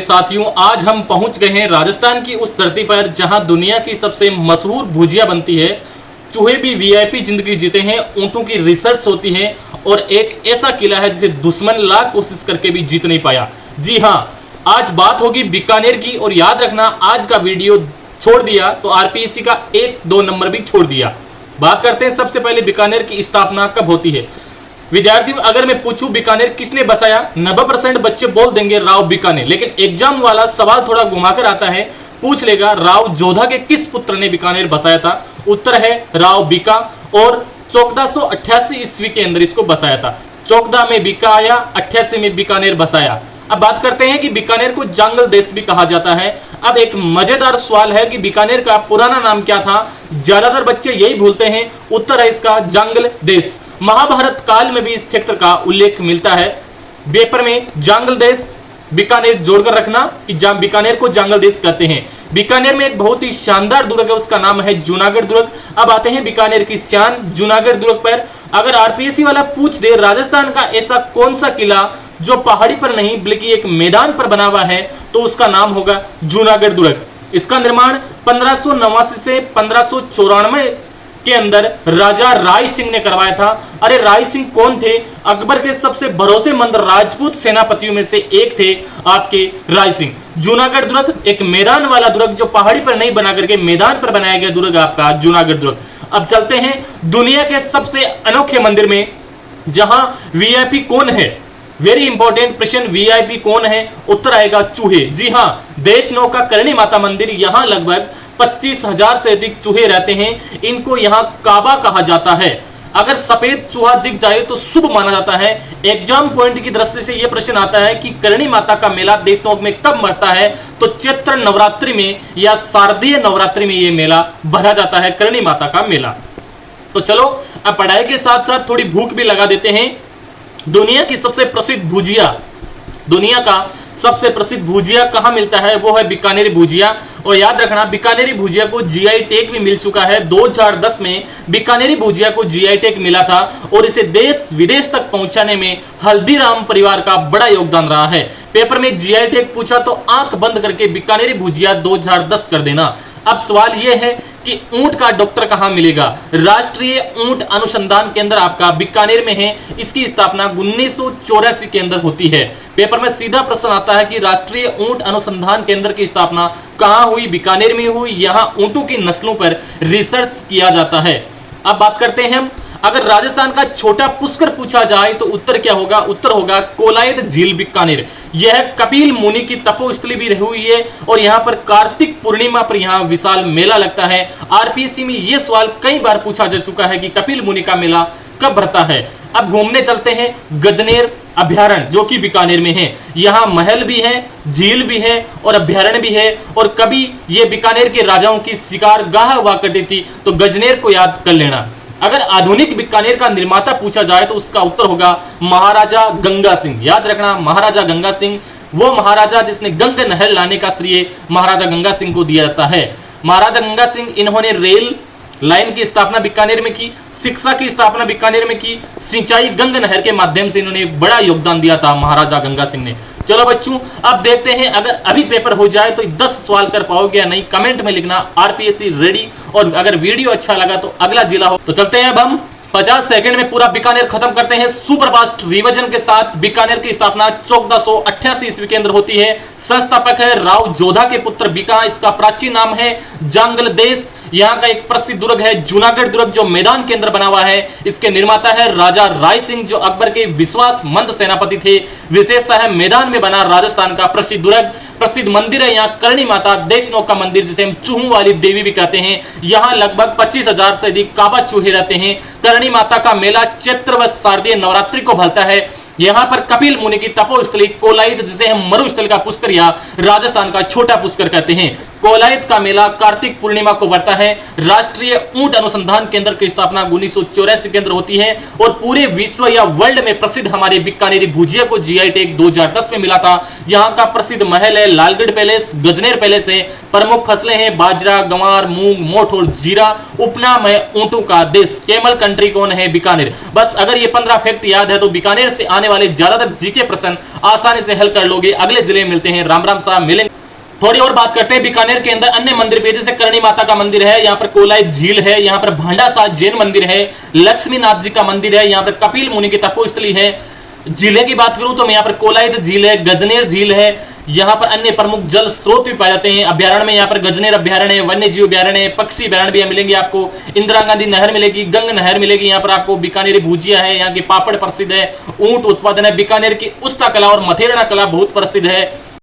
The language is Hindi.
साथियों, आज हम पहुंच गए हैं राजस्थान की उस धरती पर जहां दुनिया की सबसे मशहूर भुजिया बनती है। चूहे भी वीआईपी जिंदगी जीते हैं, ऊंटों की रिसर्च होती है और एक ऐसा किला है जिसे दुश्मन लाख कोशिश करके भी जीत नहीं पाया। जी हां, आज बात होगी बीकानेर की। और याद रखना, आज का वीडियो छोड़ दिया तो आरपीएससी का 1-2 नंबर भी छोड़ दिया। बात करते हैं सबसे पहले बीकानेर की स्थापना कब होती है। विद्यार्थियों, अगर मैं पूछूं बीकानेर किसने बसाया, 90% बच्चे बोल देंगे राव बीकानेर। लेकिन एग्जाम वाला सवाल थोड़ा घुमाकर आता है, पूछ लेगा राव जोधा के किस पुत्र ने बीकानेर बसाया था। उत्तर है राव बीका, और 1488 ईस्वी के अंदर इसको बसाया था। 14 में बीका आया, 88 में बीकानेर बसाया। अब बात करते हैं कि बीकानेर को जंगल देश भी कहा जाता है। अब एक मजेदार सवाल है कि बीकानेर का पुराना नाम क्या था। ज्यादातर बच्चे यही भूलते हैं। उत्तर है इसका जंगल देश। महाभारत काल में भी इस क्षेत्र का उल्लेख मिलता है। पेपर में जंगल देश बीकानेर जोड़कर रखना कि बीकानेर को जंगल देश कहते हैं। बीकानेर में एक बहुत ही शानदार दुर्ग है, उसका नाम है जूनागढ़ दुर्ग। अब आते हैं बीकानेर की शान जूनागढ़ दुर्ग पर। अगर आरपीएससी वाला पूछ दे राजस्थान का ऐसा कौन सा किला जो पहाड़ी पर नहीं बल्कि एक मैदान पर बना हुआ है, तो उसका नाम होगा जूनागढ़ दुर्ग। इसका निर्माण 1589 से 1594 के अंदर राजा राय सिंह ने करवाया था। अरे राय सिंह कौन थे? अकबर के सबसे भरोसेमंद राजपूत सेनापतियों में से एक थे आपके राय सिंह। जूनागढ़ दुर्ग एक मैदान वाला दुर्ग, जो पहाड़ी पर नहीं बना करके मैदान पर बनाया गया दुर्ग आपका जूनागढ़ दुर्ग। अब चलते हैं दुनिया के सबसे अनोखे मंदिर में, जहां वीआईपी कौन है। वेरी इंपॉर्टेंट प्रश्न, वीआईपी कौन है? उत्तर आएगा चूहे। जी हां, देशनों का करणी माता मंदिर, यहां लगभग 25,000 से अधिक चूहे रहते हैं। इनको यहाँ काबा कहा जाता है। अगर सफेद चूहा दिख जाए तो शुभ माना जाता है। एग्जाम पॉइंट की दृष्टि से यह प्रश्न आता है कि करणी माता का मेला देशनोक में कब मरता है, तो चैत्र नवरात्रि में या शारदीय नवरात्रि में यह मेला भरा जाता है, करणी माता का मेला। तो चलो अब पढ़ाई के साथ साथ थोड़ी भूख भी लगा देते हैं। दुनिया की सबसे प्रसिद्ध भुजिया, दुनिया का सबसे प्रसिद्ध भुजिया कहां मिलता है? वो है बीकानेरी भुजिया। और याद रखना, बीकानेरी भुजिया को जीआई टैग भी मिल चुका है। 2010 में बीकानेरी भुजिया को जीआई टैग मिला था और इसे देश विदेश तक पहुंचाने में हल्दीराम परिवार का बड़ा योगदान रहा है। पेपर में जीआई टैग पूछा तो आंख बंद करके बीकानेरी भुजिया 2010 कर देना। अब सवाल यह है कि ऊंट का डॉक्टर कहां मिलेगा? राष्ट्रीय ऊंट अनुसंधान केंद्र आपका बीकानेर में है। इसकी स्थापना 1984 के अंदर होती है। पेपर में सीधा प्रश्न आता है कि राष्ट्रीय ऊंट अनुसंधान केंद्र की स्थापना कहां हुई? बीकानेर में हुई। यहां ऊंटों की नस्लों पर रिसर्च किया जाता है। अब बात करते हैं हम, अगर राजस्थान का छोटा पुष्कर पूछा जाए तो उत्तर क्या होगा? उत्तर होगा कोलायत झील बीकानेर। यह कपिल मुनि की तपोस्थली भी रही हुई है और यहाँ पर कार्तिक पूर्णिमा पर यहाँ विशाल मेला लगता है। आरपीएससी में यह सवाल कई बार पूछा जा चुका है कि कपिल मुनि का मेला कब भरता है। अब घूमने चलते हैं गजनेर अभ्यारण्य, जो कि बीकानेर में है। यहाँ महल भी है, झील भी है और अभ्यारण्य भी है। और कभी ये बीकानेर के राजाओं की शिकार गाह हुआ करती थी, तो गजनेर को याद कर लेना। अगर आधुनिक बीकानेर का निर्माता पूछा जाए तो उसका उत्तर होगा महाराजा गंगा सिंह। याद रखना, महाराजा गंगा सिंह, वो महाराजा जिसने गंगा नहर लाने का श्रेय महाराजा गंगा सिंह को दिया जाता है। महाराजा गंगा सिंह, इन्होंने रेल लाइन की स्थापना बीकानेर में की, शिक्षा की स्थापना बीकानेर में की, सिंचाई गंगा नहर के माध्यम से इन्होंने बड़ा योगदान दिया था महाराजा गंगा सिंह ने। चलो बच्चों, अब देखते हैं अगर अभी पेपर हो जाए तो 10 सवाल कर पाओगे या नहीं, कमेंट में लिखना। RPSC ready. और अगर वीडियो अच्छा लगा तो अगला जिला हो। तो चलते हैं, अब हम 50 सेकंड में पूरा बीकानेर खत्म करते हैं सुपरफास्ट रिवीजन के साथ। बीकानेर की स्थापना 1488 ईस्वी के अंदर होती है। संस्थापक है राव जोधा के पुत्र बीका। इसका प्राचीन नाम है जंगल देश। यहाँ का एक प्रसिद्ध दुर्ग है जूनागढ़ दुर्ग, जो मैदान के अंदर बना हुआ है। इसके निर्माता है राजा राय सिंह, जो अकबर के विश्वासमंद सेनापति थे। विशेषता है मैदान में बना राजस्थान का प्रसिद्ध दुर्ग। प्रसिद्ध मंदिर है यहाँ करणी माता देशनोक का मंदिर, जिसे हम चूहों वाली देवी भी कहते हैं। यहाँ लगभग 25,000 से अधिक काबा चूहे रहते हैं। करणी माता का मेला चैत्र व शारदीय नवरात्रि को भरता है। यहाँ पर कपिल मुनि की तपोस्थली कोलायत, जिसे हम मरुस्थल का पुष्कर या राजस्थान का छोटा पुष्कर कहते हैं। कोलायत का मेला कार्तिक पूर्णिमा को बढ़ता है। राष्ट्रीय ऊंट अनुसंधान केंद्र की स्थापना 1984 के अंदर होती है और पूरे विश्व या वर्ल्ड में प्रसिद्ध हमारे बीकानेरी भुजिया को जीआई टैग 2010 में मिला था। यहाँ का प्रसिद्ध महल है लालगढ़ पैलेस, गजनेर पैलेस है। प्रमुख फसलें हैं बाजरा, गंवार, मूंग, मोठ और जीरा। उपनाम है ऊंटों का देश। कैमल कंट्री कौन है? बीकानेर। बस अगर ये 15 फैक्ट याद है तो बीकानेर से आने वाले ज्यादातर जीके प्रश्न आसानी से हल कर लोगे। अगले जिले में मिलते हैं। राम राम साहब, मिलेंगे। थोड़ी और बात करते हैं बीकानेर के अंदर अन्य मंदिर भी, जैसे करणी माता का मंदिर है, यहाँ पर कोलायत झील है, यहाँ पर भांडासा जैन मंदिर है, लक्ष्मी नाथ जी का मंदिर है, यहाँ पर कपिल मुनि की तपोस्थली है। जिले की बात करूं तो यहाँ पर कोलायत झील है, गजनेर झील है। यहाँ पर अन्य प्रमुख जल स्रोत भी पाए जाते हैं। अभ्यारण्य में यहाँ पर गजनेर अभ्यारण्य है, वन्य जीव अभ्यारण्य है, पक्षी अभ्यारण्य भी मिलेंगे आपको। इंदिरा गांधी नहर मिलेगी, गंग नहर मिलेगी। यहाँ पर आपको बीकानेरी भुजिया है, यहाँ के पापड़ प्रसिद्ध है, ऊंट उत्पादन है। बीकानेर की उस्ता कला और मथेरना कला बहुत प्रसिद्ध है।